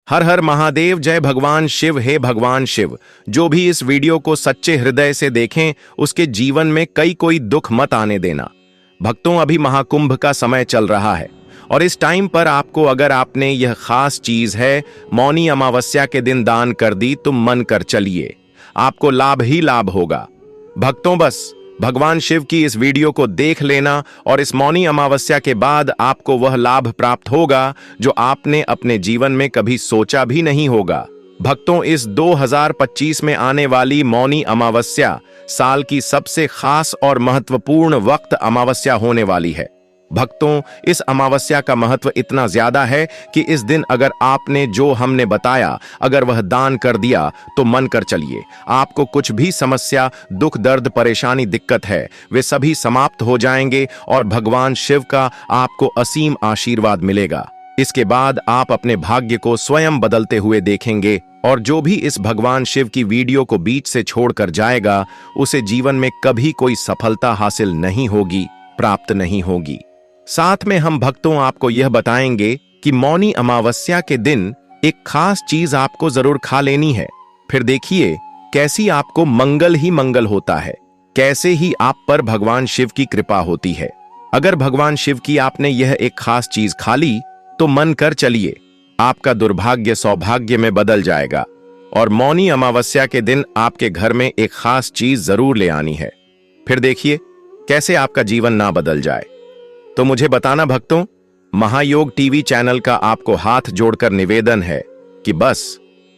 हर हर महादेव, जय भगवान शिव। हे भगवान शिव, जो भी इस वीडियो को सच्चे हृदय से देखें उसके जीवन में कोई दुख मत आने देना। भक्तों, अभी महाकुंभ का समय चल रहा है और इस टाइम पर आपको अगर आपने यह खास चीज है मौनी अमावस्या के दिन दान कर दी तो मन कर चलिए, आपको लाभ ही लाभ होगा। भक्तों, बस भगवान शिव की इस वीडियो को देख लेना और इस मौनी अमावस्या के बाद आपको वह लाभ प्राप्त होगा जो आपने अपने जीवन में कभी सोचा भी नहीं होगा। भक्तों, इस 2025 में आने वाली मौनी अमावस्या साल की सबसे खास और महत्वपूर्ण वक्त अमावस्या होने वाली है। भक्तों, इस अमावस्या का महत्व इतना ज्यादा है कि इस दिन अगर आपने जो हमने बताया अगर वह दान कर दिया तो मन कर चलिए, आपको कुछ भी समस्या, दुख, दर्द, परेशानी, दिक्कत है वे सभी समाप्त हो जाएंगे और भगवान शिव का आपको असीम आशीर्वाद मिलेगा। इसके बाद आप अपने भाग्य को स्वयं बदलते हुए देखेंगे और जो भी इस भगवान शिव की वीडियो को बीच से छोड़कर जाएगा उसे जीवन में कभी कोई सफलता हासिल नहीं होगी, प्राप्त नहीं होगी। साथ में हम भक्तों आपको यह बताएंगे कि मौनी अमावस्या के दिन एक खास चीज आपको जरूर खा लेनी है। फिर देखिए कैसी आपको मंगल ही मंगल होता है, कैसे ही आप पर भगवान शिव की कृपा होती है। अगर भगवान शिव की आपने यह एक खास चीज खा ली तो मन कर चलिए, आपका दुर्भाग्य सौभाग्य में बदल जाएगा और मौनी अमावस्या के दिन आपके घर में एक खास चीज जरूर ले आनी है। फिर देखिए कैसे आपका जीवन ना बदल जाए। तो मुझे बताना भक्तों, महायोग टीवी चैनल का आपको हाथ जोड़कर निवेदन है कि बस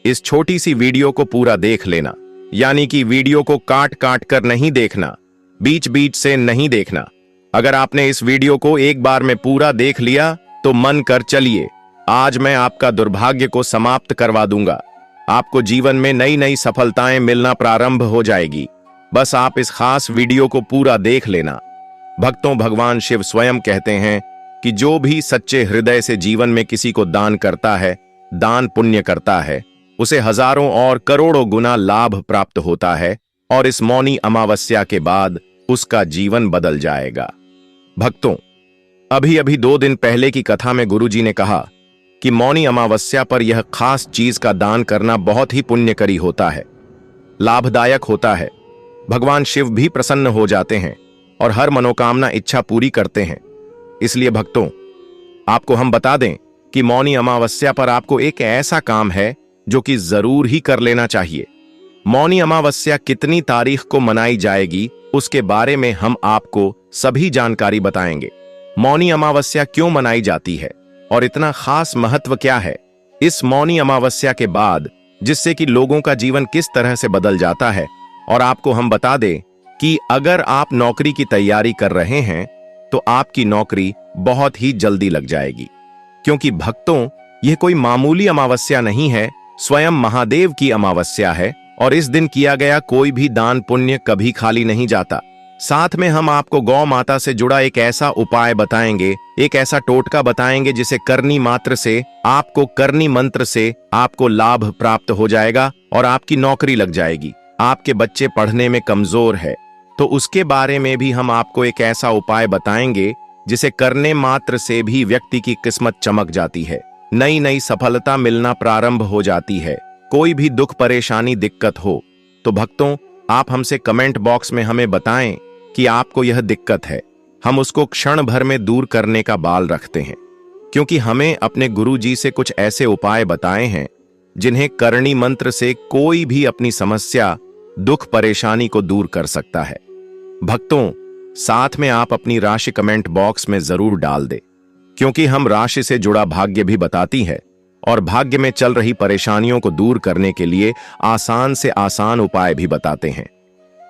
इस छोटी सी वीडियो को पूरा देख लेना, यानी कि वीडियो को काट काट कर नहीं देखना, बीच बीच से नहीं देखना। अगर आपने इस वीडियो को एक बार में पूरा देख लिया तो मन कर चलिए, आज मैं आपका दुर्भाग्य को समाप्त करवा दूंगा, आपको जीवन में नई नई सफलताएं मिलना प्रारंभ हो जाएगी। बस आप इस खास वीडियो को पूरा देख लेना। भक्तों, भगवान शिव स्वयं कहते हैं कि जो भी सच्चे हृदय से जीवन में किसी को दान करता है, दान पुण्य करता है, उसे हजारों और करोड़ों गुना लाभ प्राप्त होता है और इस मौनी अमावस्या के बाद उसका जीवन बदल जाएगा। भक्तों, अभी अभी 2 दिन पहले की कथा में गुरुजी ने कहा कि मौनी अमावस्या पर यह खास चीज का दान करना बहुत ही पुण्यकरी होता है, लाभदायक होता है। भगवान शिव भी प्रसन्न हो जाते हैं और हर मनोकामना इच्छा पूरी करते हैं। इसलिए भक्तों, आपको हम बता दें कि मौनी अमावस्या पर आपको एक ऐसा काम है जो कि जरूर ही कर लेना चाहिए। मौनी अमावस्या कितनी तारीख को मनाई जाएगी उसके बारे में हम आपको सभी जानकारी बताएंगे। मौनी अमावस्या क्यों मनाई जाती है और इतना खास महत्व क्या है इस मौनी अमावस्या के बाद, जिससे कि लोगों का जीवन किस तरह से बदल जाता है। और आपको हम बता दें कि अगर आप नौकरी की तैयारी कर रहे हैं तो आपकी नौकरी बहुत ही जल्दी लग जाएगी, क्योंकि भक्तों यह कोई मामूली अमावस्या नहीं है, स्वयं महादेव की अमावस्या है और इस दिन किया गया कोई भी दान पुण्य कभी खाली नहीं जाता। साथ में हम आपको गौ माता से जुड़ा एक ऐसा उपाय बताएंगे, एक ऐसा टोटका बताएंगे जिसे करनी मात्र से, आपको करनी मंत्र से आपको लाभ प्राप्त हो जाएगा और आपकी नौकरी लग जाएगी। आपके बच्चे पढ़ने में कमजोर है तो उसके बारे में भी हम आपको एक ऐसा उपाय बताएंगे जिसे करने मात्र से भी व्यक्ति की किस्मत चमक जाती है, नई नई सफलता मिलना प्रारंभ हो जाती है। कोई भी दुख, परेशानी, दिक्कत हो तो भक्तों आप हमसे कमेंट बॉक्स में हमें बताएं कि आपको यह दिक्कत है, हम उसको क्षण भर में दूर करने का बाल रखते हैं, क्योंकि हमें अपने गुरुजी से कुछ ऐसे उपाय बताए हैं जिन्हें करनी मंत्र से कोई भी अपनी समस्या, दुख, परेशानी को दूर कर सकता है। भक्तों, साथ में आप अपनी राशि कमेंट बॉक्स में जरूर डाल दें, क्योंकि हम राशि से जुड़ा भाग्य भी बताती है और भाग्य में चल रही परेशानियों को दूर करने के लिए आसान से आसान उपाय भी बताते हैं।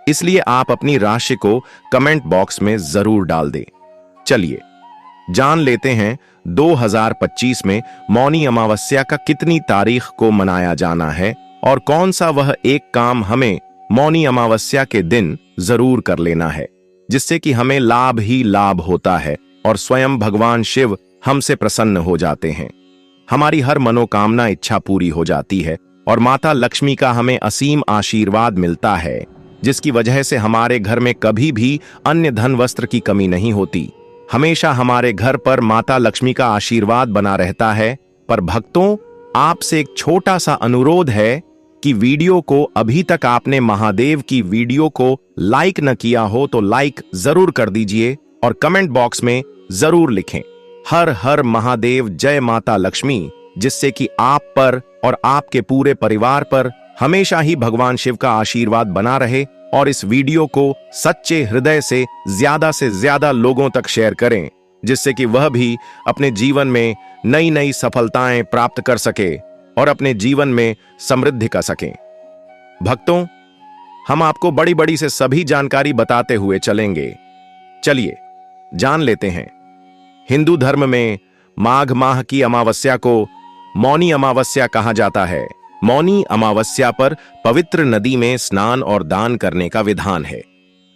इसलिए आप अपनी राशि को कमेंट बॉक्स में जरूर डाल दें। चलिए जान लेते हैं 2025 में मौनी अमावस्या का कितनी तारीख को मनाया जाना है और कौन सा वह एक काम हमें मौनी अमावस्या के दिन जरूर कर लेना है जिससे कि हमें लाभ ही लाभ होता है और स्वयं भगवान शिव हमसे प्रसन्न हो जाते हैं, हमारी हर मनोकामना इच्छा पूरी हो जाती है और माता लक्ष्मी का हमें असीम आशीर्वाद मिलता है, जिसकी वजह से हमारे घर में कभी भी अन्य धन वस्त्र की कमी नहीं होती। हमेशा हमारे घर पर माता लक्ष्मी का आशीर्वाद बना रहता है। पर भक्तों, आपसे एक छोटा सा अनुरोध है कि वीडियो को अभी तक आपने महादेव की वीडियो को लाइक न किया हो तो लाइक जरूर कर दीजिए और कमेंट बॉक्स में जरूर लिखें हर हर महादेव, जय माता लक्ष्मी, जिससे कि आप पर और आपके पूरे परिवार पर हमेशा ही भगवान शिव का आशीर्वाद बना रहे। और इस वीडियो को सच्चे हृदय से ज्यादा लोगों तक शेयर करें, जिससे कि वह भी अपने जीवन में नई नई सफलताएं प्राप्त कर सके और अपने जीवन में समृद्धि कर सकें। भक्तों, हम आपको बड़ी बड़ी से सभी जानकारी बताते हुए चलेंगे। चलिए जान लेते हैं। हिंदू धर्म में माघ माह की अमावस्या को मौनी अमावस्या कहा जाता है। मौनी अमावस्या पर पवित्र नदी में स्नान और दान करने का विधान है।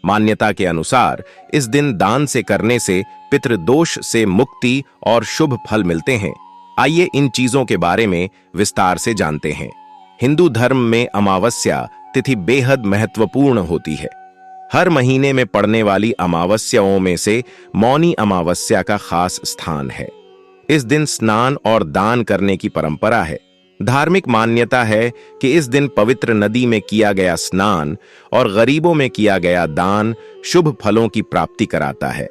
मान्यता के अनुसार इस दिन दान से करने से पितृदोष से मुक्ति और शुभ फल मिलते हैं। आइए इन चीजों के बारे में विस्तार से जानते हैं। हिंदू धर्म में अमावस्या तिथि बेहद महत्वपूर्ण होती है। हर महीने में पड़ने वाली अमावस्याओं में से मौनी अमावस्या का खास स्थान है। इस दिन स्नान और दान करने की परंपरा है। धार्मिक मान्यता है कि इस दिन पवित्र नदी में किया गया स्नान और गरीबों में किया गया दान शुभ फलों की प्राप्ति कराता है।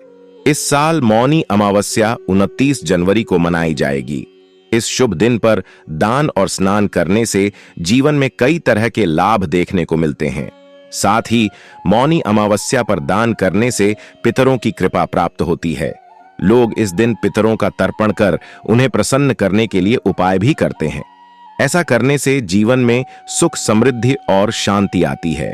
इस साल मौनी अमावस्या 29 जनवरी को मनाई जाएगी। इस शुभ दिन पर दान और स्नान करने से जीवन में कई तरह के लाभ देखने को मिलते हैं। साथ ही मौनी अमावस्या पर दान करने से पितरों की कृपा प्राप्त होती है। लोग इस दिन पितरों का तर्पण कर उन्हें प्रसन्न करने के लिए उपाय भी करते हैं। ऐसा करने से जीवन में सुख, समृद्धि और शांति आती है।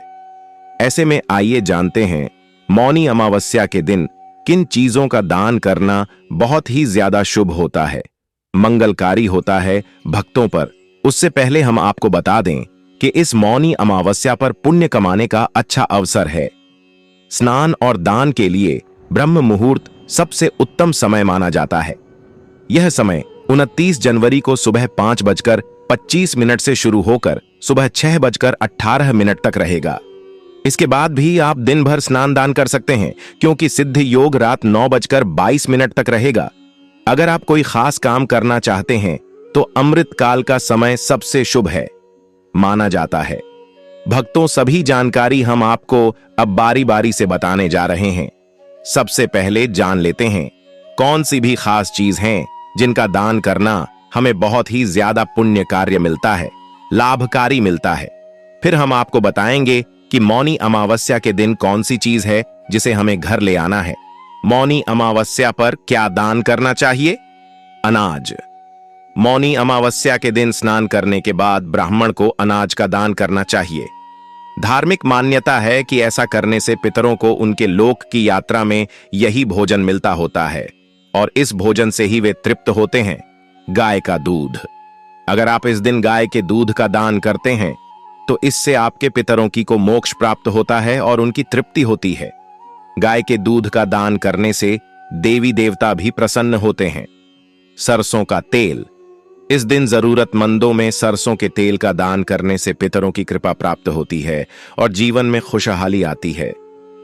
ऐसे में आइए जानते हैं मौनी अमावस्या के दिन किन चीजों का दान करना बहुत ही ज्यादा शुभ होता है, मंगलकारी होता है भक्तों पर। उससे पहले हम आपको बता दें कि इस मौनी अमावस्या पर पुण्य कमाने का अच्छा अवसर है। स्नान और दान के लिए ब्रह्म मुहूर्त सबसे उत्तम समय माना जाता है। यह समय 29 जनवरी को सुबह 5:25 से शुरू होकर सुबह 6:18 तक रहेगा। इसके बाद भी आप दिन भर स्नान दान कर सकते हैं, क्योंकि सिद्ध योग रात 9:22 तक रहेगा। अगर आप कोई खास काम करना चाहते हैं तो अमृत काल का समय सबसे शुभ है माना जाता है। भक्तों, सभी जानकारी हम आपको अब बारी बारी से बताने जा रहे हैं। सबसे पहले जान लेते हैं कौन सी भी खास चीज हैं जिनका दान करना हमें बहुत ही ज्यादा पुण्य कार्य मिलता है, लाभकारी मिलता है। फिर हम आपको बताएंगे कि मौनी अमावस्या के दिन कौन सी चीज है जिसे हमें घर ले आना है। मौनी अमावस्या पर क्या दान करना चाहिए? अनाज। मौनी अमावस्या के दिन स्नान करने के बाद ब्राह्मण को अनाज का दान करना चाहिए। धार्मिक मान्यता है कि ऐसा करने से पितरों को उनके लोक की यात्रा में यही भोजन मिलता होता है और इस भोजन से ही वे तृप्त होते हैं। गाय का दूध। अगर आप इस दिन गाय के दूध का दान करते हैं तो इससे आपके पितरों की को मोक्ष प्राप्त होता है और उनकी तृप्ति होती है। गाय के दूध का दान करने से देवी देवता भी प्रसन्न होते हैं। सरसों का तेल। इस दिन जरूरतमंदों में सरसों के तेल का दान करने से पितरों की कृपा प्राप्त होती है और जीवन में खुशहाली आती है।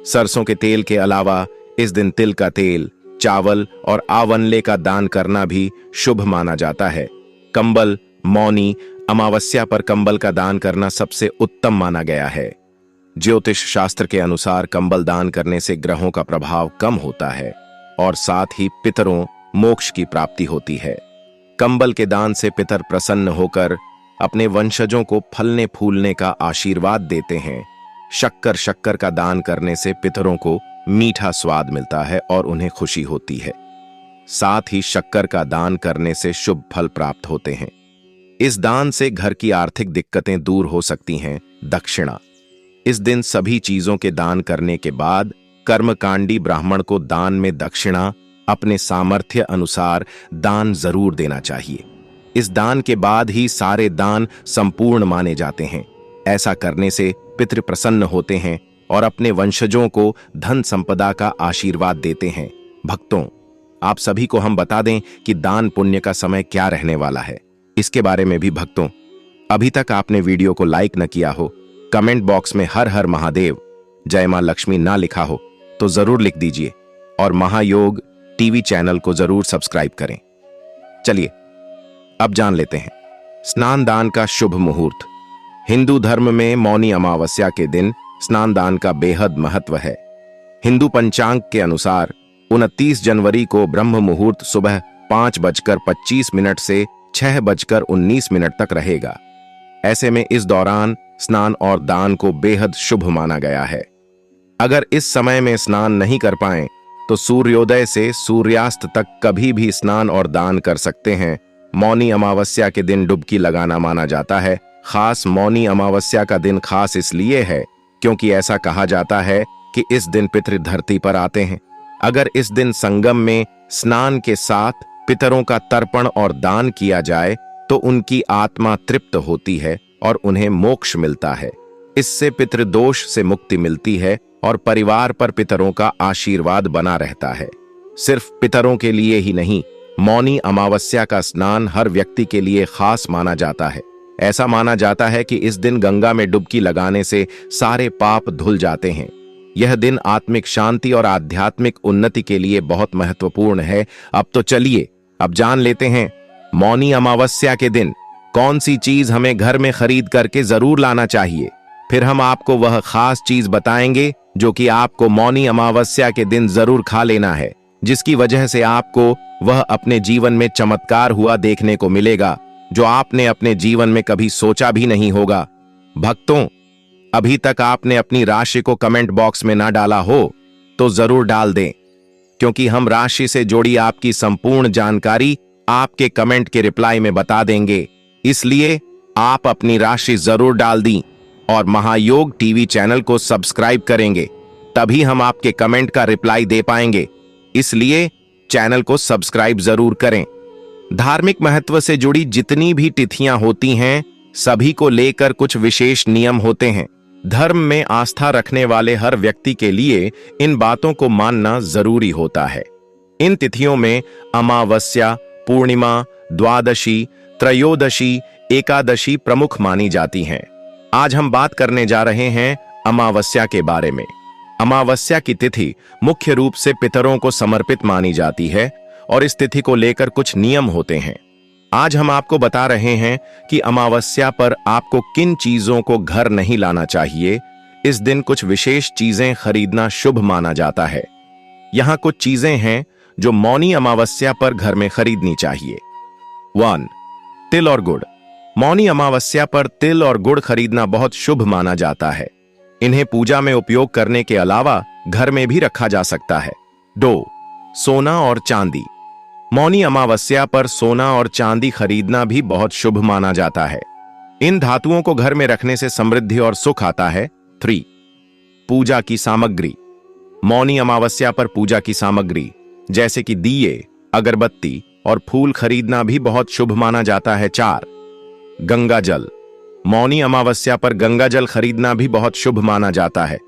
सरसों के तेल के अलावा इस दिन तिल का तेल, चावल और आवनले का दान करना भी शुभ माना जाता है। कंबल। मौनी अमावस्या पर कंबल का दान करना सबसे उत्तम माना गया है। ज्योतिष शास्त्र के अनुसार कंबल दान करने से ग्रहों का प्रभाव कम होता है और साथ ही पितरों मोक्ष की प्राप्ति होती है। कंबल के दान से पितर प्रसन्न होकर अपने वंशजों को फलने फूलने का आशीर्वाद देते हैं। शक्कर का दान करने से पितरों को मीठा स्वाद मिलता है और उन्हें खुशी होती है। साथ ही शक्कर का दान करने से शुभ फल प्राप्त होते हैं। इस दान से घर की आर्थिक दिक्कतें दूर हो सकती हैं। दक्षिणा। इस दिन सभी चीजों के दान करने के बाद कर्मकांडी ब्राह्मण को दान में दक्षिणा अपने सामर्थ्य अनुसार दान जरूर देना चाहिए। इस दान के बाद ही सारे दान संपूर्ण माने जाते हैं। ऐसा करने से पितृ प्रसन्न होते हैं और अपने वंशजों को धन संपदा का आशीर्वाद देते हैं। भक्तों, आप सभी को हम बता दें कि दान पुण्य का समय क्या रहने वाला है। इसके बारे में भी भक्तों, अभी तक आपने वीडियो को लाइक न किया हो, कमेंट बॉक्स में हर हर महादेव, जय मां लक्ष्मी ना लिखा हो तो जरूर लिख दीजिए और महायोग टीवी चैनल को जरूर सब्सक्राइब करें। चलिए अब जान लेते हैं स्नान दान का शुभ मुहूर्त। हिंदू धर्म में मौनी अमावस्या के दिन स्नान दान का बेहद महत्व है। हिंदू पंचांग के अनुसार 29 जनवरी को ब्रह्म मुहूर्त सुबह 5:25 से 6:19 तक रहेगा। ऐसे में इस दौरान स्नान और दान को बेहद शुभ माना गया है। अगर इस समय में स्नान नहीं कर पाएं तो सूर्योदय से सूर्यास्त तक कभी भी स्नान और दान कर सकते हैं। मौनी अमावस्या के दिन डुबकी लगाना माना जाता है। खास मौनी अमावस्या का दिन खास इसलिए है क्योंकि ऐसा कहा जाता है कि इस दिन पितृ धरती पर आते हैं। अगर इस दिन संगम में स्नान के साथ पितरों का तर्पण और दान किया जाए तो उनकी आत्मा तृप्त होती है और उन्हें मोक्ष मिलता है। इससे पितृदोष से मुक्ति मिलती है और परिवार पर पितरों का आशीर्वाद बना रहता है। सिर्फ पितरों के लिए ही नहीं, मौनी अमावस्या का स्नान हर व्यक्ति के लिए खास माना जाता है। ऐसा माना जाता है कि इस दिन गंगा में डुबकी लगाने से सारे पाप धुल जाते हैं। यह दिन आत्मिक शांति और आध्यात्मिक उन्नति के लिए बहुत महत्वपूर्ण है। अब तो चलिए अब जान लेते हैं मौनी अमावस्या के दिन कौन सी चीज हमें घर में खरीद करके जरूर लाना चाहिए। फिर हम आपको वह खास चीज बताएंगे जो कि आपको मौनी अमावस्या के दिन जरूर खा लेना है, जिसकी वजह से आपको वह अपने जीवन में चमत्कार हुआ देखने को मिलेगा जो आपने अपने जीवन में कभी सोचा भी नहीं होगा। भक्तों, अभी तक आपने अपनी राशि को कमेंट बॉक्स में ना डाला हो तो जरूर डाल दें, क्योंकि हम राशि से जुड़ी आपकी संपूर्ण जानकारी आपके कमेंट के रिप्लाई में बता देंगे। इसलिए आप अपनी राशि जरूर डाल दी और महायोग टीवी चैनल को सब्सक्राइब करेंगे, तभी हम आपके कमेंट का रिप्लाई दे पाएंगे। इसलिए चैनल को सब्सक्राइब जरूर करें। धार्मिक महत्व से जुड़ी जितनी भी तिथियां होती हैं, सभी को लेकर कुछ विशेष नियम होते हैं। धर्म में आस्था रखने वाले हर व्यक्ति के लिए इन बातों को मानना जरूरी होता है। इन तिथियों में अमावस्या, पूर्णिमा, द्वादशी, त्रयोदशी, एकादशी प्रमुख मानी जाती हैं। आज हम बात करने जा रहे हैं अमावस्या के बारे में। अमावस्या की तिथि मुख्य रूप से पितरों को समर्पित मानी जाती है और इस तिथि को लेकर कुछ नियम होते हैं। आज हम आपको बता रहे हैं कि अमावस्या पर आपको किन चीजों को घर नहीं लाना चाहिए। इस दिन कुछ विशेष चीजें खरीदना शुभ माना जाता है। यहां कुछ चीजें हैं जो मौनी अमावस्या पर घर में खरीदनी चाहिए। 1. तिल और गुड़। मौनी अमावस्या पर तिल और गुड़ खरीदना बहुत शुभ माना जाता है। इन्हें पूजा में उपयोग करने के अलावा घर में भी रखा जा सकता है। 2. सोना और चांदी। मौनी अमावस्या पर सोना और चांदी खरीदना भी बहुत शुभ माना जाता है। इन धातुओं को घर में रखने से समृद्धि और सुख आता है। 3. पूजा की सामग्री। मौनी अमावस्या पर पूजा की सामग्री जैसे कि दिए, अगरबत्ती और फूल खरीदना भी बहुत शुभ माना जाता है। 4. गंगा जल। मौनी अमावस्या पर गंगा जल खरीदना भी बहुत शुभ माना जाता है।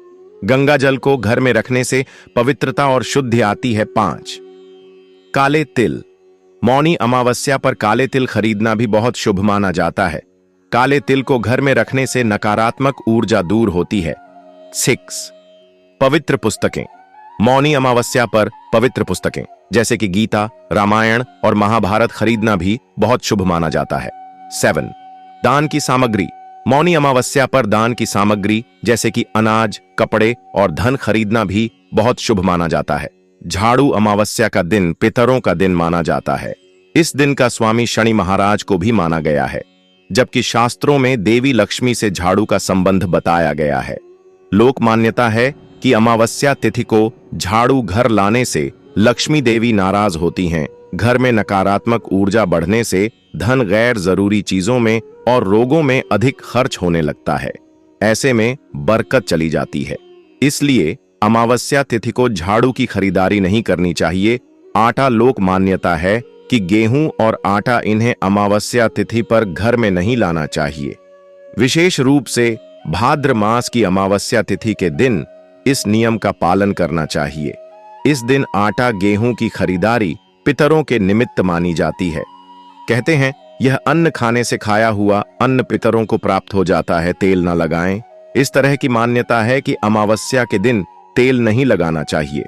गंगा जल को घर में रखने से पवित्रता और शुद्धि आती है। 5. काले तिल। मौनी अमावस्या पर काले तिल खरीदना भी बहुत शुभ माना जाता है। काले तिल को घर में रखने से नकारात्मक ऊर्जा दूर होती है। 6. पवित्र पुस्तकें। मौनी अमावस्या पर पवित्र पुस्तकें जैसे कि गीता, रामायण और महाभारत खरीदना भी बहुत शुभ माना जाता है। 7. दान की सामग्री। मौनी अमावस्या पर दान की सामग्री जैसे कि अनाज, कपड़े और धन खरीदना भी बहुत शुभ माना जाता है। झाड़ू अमावस्या का दिन पितरों का दिन माना जाता है। इस दिन का स्वामी शनि महाराज को भी माना गया है, जबकि शास्त्रों में देवी लक्ष्मी से झाड़ू का संबंध बताया गया है। लोक मान्यता है कि अमावस्या तिथि को झाड़ू घर लाने से लक्ष्मी देवी नाराज होती हैं। घर में नकारात्मक ऊर्जा बढ़ने से धन गैर जरूरी चीजों में और रोगों में अधिक खर्च होने लगता है। ऐसे में बरकत चली जाती है। इसलिए अमावस्या तिथि को झाड़ू की खरीदारी नहीं करनी चाहिए। आटा लोक मान्यता है कि गेहूं और आटा इन्हें अमावस्या तिथि पर घर में नहीं लाना चाहिए। विशेष रूप से भाद्र मास की अमावस्या तिथि के दिन इस नियम का पालन करना चाहिए। इस दिन आटा, गेहूं की खरीदारी पितरों के निमित्त मानी जाती है। कहते हैं यह अन्न खाने से खाया हुआ अन्न पितरों को प्राप्त हो जाता है, तेल न लगाएं। इस तरह की मान्यता है कि अमावस्या के दिन तेल नहीं लगाना चाहिए।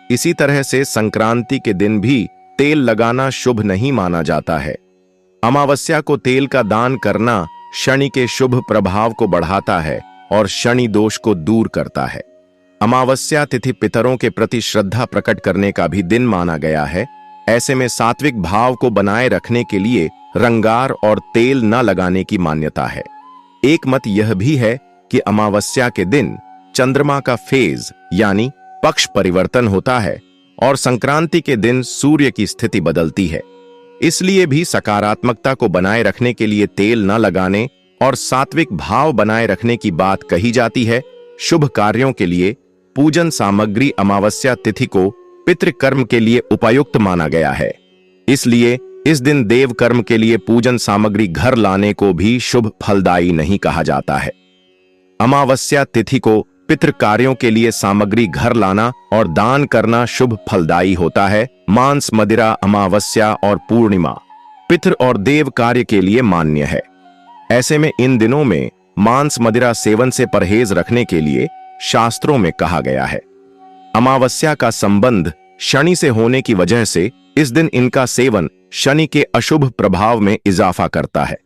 इसी तरह से संक्रांति के दिन भी तेल लगाना शुभ नहीं माना जाता है। अमावस्या को तेल का दान करना शनि के शुभ प्रभाव को बढ़ाता है और शनि दोष को दूर करता है। अमावस्या तिथि पितरों के प्रति श्रद्धा प्रकट करने का भी दिन माना गया है। ऐसे में सात्विक भाव को बनाए रखने के लिए रंगार और तेल न लगाने की मान्यता है। एक मत यह भी है कि अमावस्या के दिन चंद्रमा का फेज यानी पक्ष परिवर्तन होता है और संक्रांति के दिन सूर्य की स्थिति बदलती है। इसलिए भी सकारात्मकता को बनाए रखने के लिए तेल न लगाने और सात्विक भाव बनाए रखने की बात कही जाती है। शुभ कार्यों के लिए पूजन सामग्री अमावस्या तिथि को पितृकर्म के लिए उपयुक्त माना गया है। इसलिए इस दिन देव कर्म के लिए पूजन सामग्री घर लाने को भी शुभ फलदायी नहीं कहा जाता है। अमावस्या तिथि को पितृ कार्यों के लिए सामग्री घर लाना और दान करना शुभ फलदायी होता है। मांस मदिरा अमावस्या और पूर्णिमा पितृ और देव कार्य के लिए मान्य है। ऐसे में इन दिनों में मांस मदिरा सेवन से परहेज रखने के लिए शास्त्रों में कहा गया है। अमावस्या का संबंध शनि से होने की वजह से इस दिन इनका सेवन शनि के अशुभ प्रभाव में इजाफा करता है।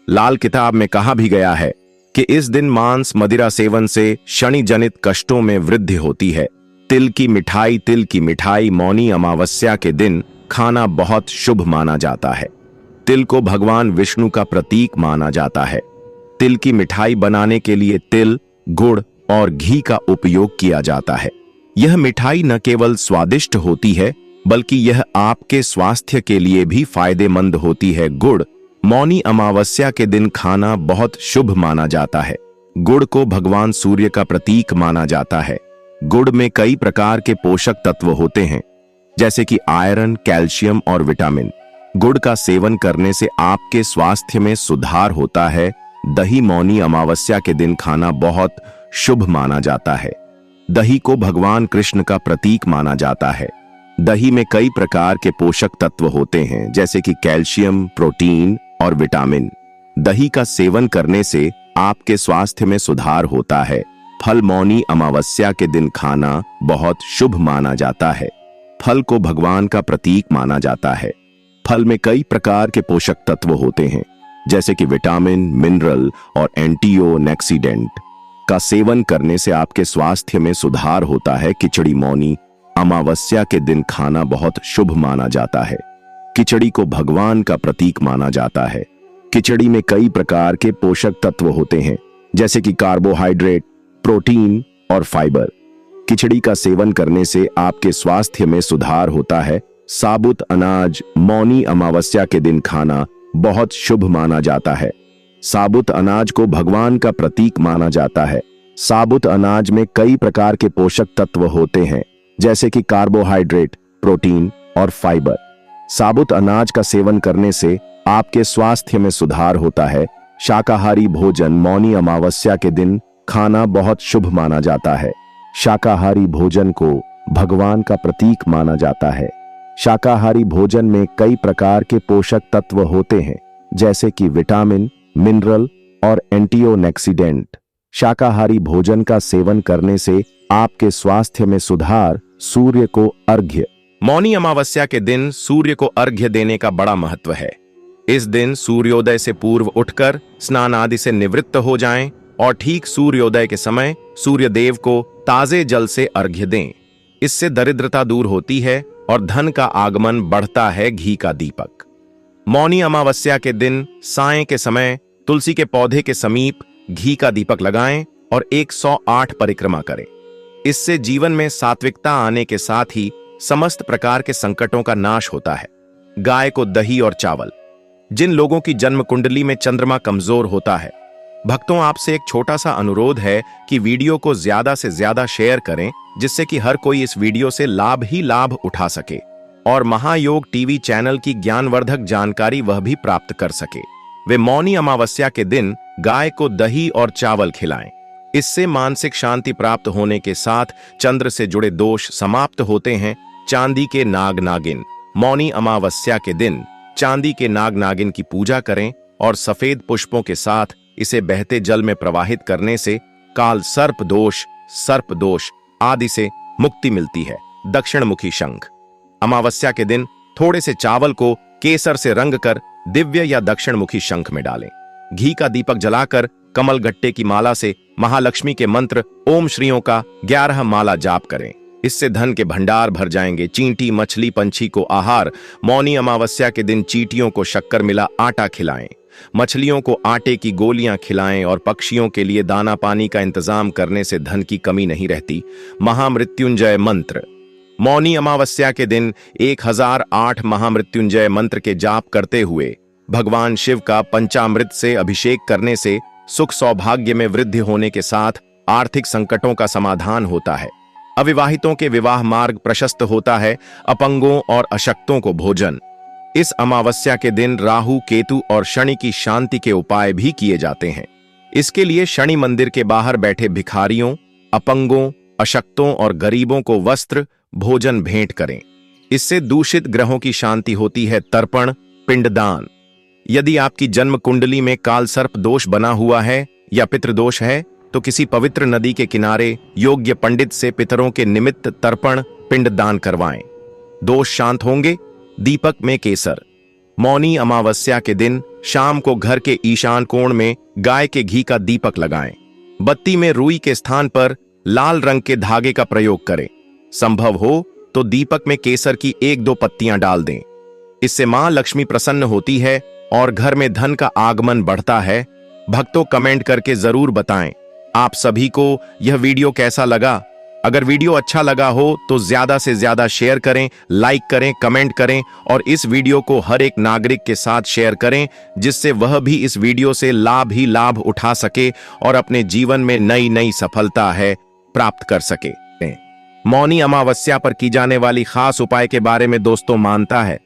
लाल किताब में कहा भी गया है कि इस दिन मांस मदिरा सेवन से शनि जनित कष्टों में वृद्धि होती है। तिल की मिठाई मौनी अमावस्या के दिन खाना बहुत शुभ माना जाता है। तिल को भगवान विष्णु का प्रतीक माना जाता है। तिल की मिठाई बनाने के लिए तिल, गुड़ और घी का उपयोग किया जाता है। यह मिठाई न केवल स्वादिष्ट होती है बल्कि यह आपके स्वास्थ्य के लिए भी फायदेमंद होती है। गुड़ मौनी अमावस्या के दिन खाना बहुत शुभ माना जाता है। गुड़ को भगवान सूर्य का प्रतीक माना जाता है। गुड़ में कई प्रकार के पोषक तत्व होते हैं जैसे कि आयरन, कैल्शियम और विटामिन। गुड़ का सेवन करने से आपके स्वास्थ्य में सुधार होता है। दही मौनी अमावस्या के दिन खाना बहुत शुभ माना जाता है। दही को भगवान कृष्ण का प्रतीक माना जाता है। दही में कई प्रकार के पोषक तत्व होते हैं जैसे कि कैल्शियम, प्रोटीन और विटामिन। दही का सेवन करने से आपके स्वास्थ्य में सुधार होता है। फल मौनी अमावस्या के दिन खाना बहुत शुभ माना जाता है। फल को भगवान का प्रतीक माना जाता है। फल में कई प्रकार के पोषक तत्व होते हैं जैसे कि विटामिन, मिनरल और एंटीओक्सीडेंट। का सेवन करने से आपके स्वास्थ्य में सुधार होता है। खिचड़ी मौनी अमावस्या के दिन खाना बहुत शुभ माना जाता है। खिचड़ी को भगवान का प्रतीक माना जाता है। खिचड़ी में कई प्रकार के पोषक तत्व होते हैं जैसे कि कार्बोहाइड्रेट, प्रोटीन और फाइबर। खिचड़ी का सेवन करने से आपके स्वास्थ्य में सुधार होता है। साबुत अनाज मौनी अमावस्या के दिन खाना बहुत शुभ माना जाता है। साबुत अनाज को भगवान का प्रतीक माना जाता है। साबुत अनाज में कई प्रकार के पोषक तत्व होते हैं जैसे कि कार्बोहाइड्रेट, प्रोटीन और फाइबर। साबुत अनाज का सेवन करने से आपके स्वास्थ्य में सुधार होता है। शाकाहारी भोजन मौनी अमावस्या के दिन खाना बहुत शुभ माना जाता है। शाकाहारी भोजन को भगवान का प्रतीक माना जाता है। शाकाहारी भोजन में कई प्रकार के पोषक तत्व होते हैं जैसे कि विटामिन, मिनरल और एंटीओक्सीडेंट। शाकाहारी भोजन का सेवन करने से आपके स्वास्थ्य में सुधार। सूर्य को अर्घ्य मौनी अमावस्या के दिन सूर्य को अर्घ्य देने का बड़ा महत्व है। इस दिन सूर्योदय से पूर्व उठकर स्नान आदि से निवृत्त हो जाएं और ठीक सूर्योदय के समय सूर्य देव को ताजे जल से अर्घ्य दें। इससे दरिद्रता दूर होती है और धन का आगमन बढ़ता है। घी का दीपक मौनी अमावस्या के दिन सायं के समय तुलसी के पौधे के समीप घी का दीपक लगाएं और 108 परिक्रमा करें। इससे जीवन में सात्विकता आने के साथ ही समस्त प्रकार के संकटों का नाश होता है। गाय को दही और चावल। जिन लोगों की जन्म कुंडली में चंद्रमा कमजोर होता है, भक्तों आपसे एक छोटा सा अनुरोध है कि वीडियो को ज्यादा से ज्यादा शेयर करें जिससे कि हर कोई इस वीडियो से लाभ ही लाभ उठा सके और महायोग टीवी चैनल की ज्ञानवर्धक जानकारी वह भी प्राप्त कर सके। वे मौनी अमावस्या के दिन गाय को दही और चावल खिलाएं। इससे मानसिक शांति प्राप्त होने के साथ चंद्र से जुड़े दोष समाप्त होते हैं। चांदी के नाग नागिन मौनी अमावस्या के दिन चांदी के नाग नागिन की पूजा करें और सफेद पुष्पों के साथ इसे बहते जल में प्रवाहित करने से काल सर्प दोष आदि से मुक्ति मिलती है। दक्षिण मुखी शंख अमावस्या के दिन थोड़े से चावल को केसर से रंग कर दिव्य या दक्षिणमुखी शंख में डालें। घी का दीपक जलाकर कमल गट्टे की माला से महालक्ष्मी के मंत्र ओम श्रीयों का 11 माला जाप करें। इससे धन के भंडार भर जाएंगे। चींटी, मछली, पंछी को आहार। मौनी अमावस्या के दिन चींटियों को शक्कर मिला आटा खिलाएं, मछलियों को आटे की गोलियां खिलाएं और पक्षियों के लिए दाना पानी का इंतजाम करने से धन की कमी नहीं रहती। महामृत्युंजय मंत्र। मौनी अमावस्या के दिन 1008 महामृत्युंजय मंत्र के जाप करते हुए भगवान शिव का पंचामृत से अभिषेक करने से सुख सौभाग्य में वृद्धि होने के साथ आर्थिक संकटों का समाधान होता है। अविवाहितों के विवाह मार्ग प्रशस्त होता है। अपंगों और अशक्तों को भोजन। इस अमावस्या के दिन राहु, केतु और शनि की शांति के उपाय भी किए जाते हैं। इसके लिए शनि मंदिर के बाहर बैठे भिखारियों, अपंगों, अशक्तों और गरीबों को वस्त्र, भोजन भेंट करें। इससे दूषित ग्रहों की शांति होती है। तर्पण, पिंडदान। यदि आपकी जन्म कुंडली में कालसर्प दोष बना हुआ है या पितृदोष है तो किसी पवित्र नदी के किनारे योग्य पंडित से पितरों के निमित्त तर्पण, पिंडदान करवाएं। दोष शांत होंगे। दीपक में केसर। मौनी अमावस्या के दिन शाम को घर के ईशान कोण में गाय के घी का दीपक लगाएं। बत्ती में रुई के स्थान पर लाल रंग के धागे का प्रयोग करें। संभव हो तो दीपक में केसर की 1-2 पत्तियां डाल दें। इससे मां लक्ष्मी प्रसन्न होती है और घर में धन का आगमन बढ़ता है। भक्तों, कमेंट करके जरूर बताएं आप सभी को यह वीडियो कैसा लगा। अगर वीडियो अच्छा लगा हो तो ज्यादा से ज्यादा शेयर करें, लाइक करें, कमेंट करें और इस वीडियो को हर एक नागरिक के साथ शेयर करें जिससे वह भी इस वीडियो से लाभ ही लाभ उठा सके और अपने जीवन में नई नई सफलता है प्राप्त कर सके। मौनी अमावस्या पर की जाने वाली खास उपाय के बारे में दोस्तों मानता है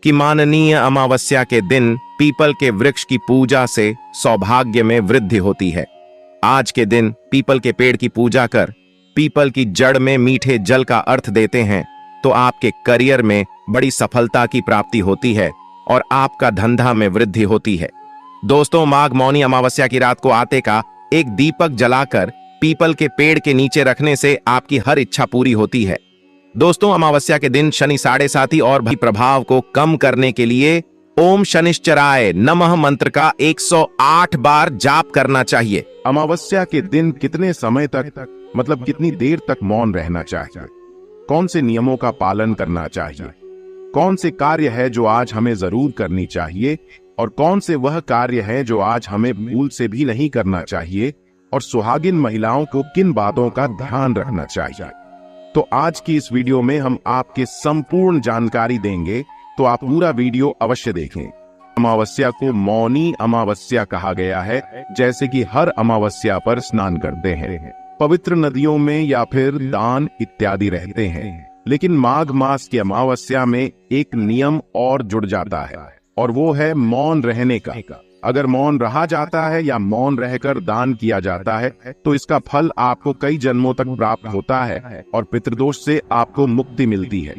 कि माननीय अमावस्या के दिन पीपल के वृक्ष की पूजा से सौभाग्य में वृद्धि होती है। आज के दिन पीपल के पेड़ की पूजा कर पीपल की जड़ में मीठे जल का अर्थ देते हैं तो आपके करियर में बड़ी सफलता की प्राप्ति होती है और आपका धंधा में वृद्धि होती है। दोस्तों, माघ मौनी अमावस्या की रात को आते का एक दीपक जलाकर पीपल के पेड़ के नीचे रखने से आपकी हर इच्छा पूरी होती है। दोस्तों, अमावस्या के दिन शनि 7.5 और भी प्रभाव को कम करने के लिए ओम शनिश्चराय नमः मंत्र का 108 बार जाप करना चाहिए। अमावस्या के दिन कितने समय तक मतलब कितनी देर तक मौन रहना चाहिए? कौन से नियमों का पालन करना चाहिए? कौन से कार्य है जो आज हमें जरूर करनी चाहिए और कौन से वह कार्य है जो आज हमें भूल से भी नहीं करना चाहिए? और सुहागिन महिलाओं को किन बातों का ध्यान रखना चाहिए? तो आज की इस वीडियो में हम आपके संपूर्ण जानकारी देंगे, तो आप पूरा वीडियो अवश्य देखें। अमावस्या को मौनी अमावस्या कहा गया है, जैसे कि हर अमावस्या पर स्नान करते हैं, पवित्र नदियों में या फिर दान इत्यादि रहते हैं। लेकिन माघ मास की अमावस्या में एक नियम और जुड़ जाता है और वो है मौन रहने का। अगर मौन रहा जाता है या मौन रहकर दान किया जाता है तो इसका फल आपको कई जन्मों तक प्राप्त होता है और पितृदोष से आपको मुक्ति मिलती है।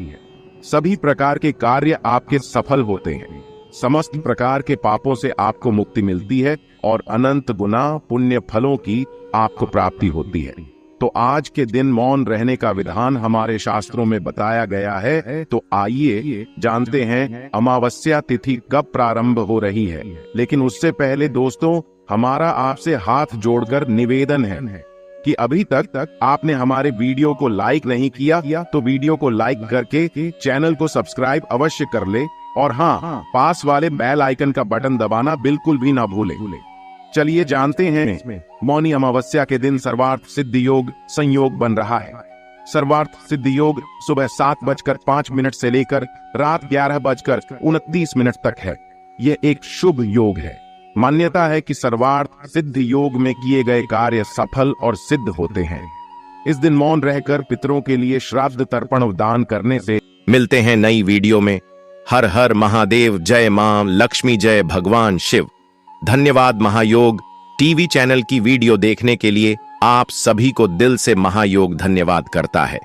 सभी प्रकार के कार्य आपके सफल होते हैं। समस्त प्रकार के पापों से आपको मुक्ति मिलती है और अनंत गुना पुण्य फलों की आपको प्राप्ति होती है। तो आज के दिन मौन रहने का विधान हमारे शास्त्रों में बताया गया है। तो आइए जानते हैं अमावस्या तिथि कब प्रारंभ हो रही है। लेकिन उससे पहले दोस्तों, हमारा आपसे हाथ जोड़कर निवेदन है कि अभी तक आपने हमारे वीडियो को लाइक नहीं किया तो वीडियो को लाइक करके चैनल को सब्सक्राइब अवश्य कर ले और हाँ, पास वाले बेल आइकन का बटन दबाना बिल्कुल भी ना भूले। चलिए जानते हैं मौनी अमावस्या के दिन सर्वार्थ सिद्धि योग संयोग बन रहा है। सर्वार्थ सिद्धि योग सुबह 7:05 से लेकर रात 11:29 तक है। यह एक शुभ योग है। मान्यता है कि सर्वार्थ सिद्धि योग में किए गए कार्य सफल और सिद्ध होते हैं। इस दिन मौन रहकर पितरों के लिए श्राद्ध तर्पण दान करने से मिलते हैं नई वीडियो में। हर हर महादेव, जय मां लक्ष्मी, जय भगवान शिव। धन्यवाद। महायोग टीवी चैनल की वीडियो देखने के लिए आप सभी को दिल से महायोग धन्यवाद करता है।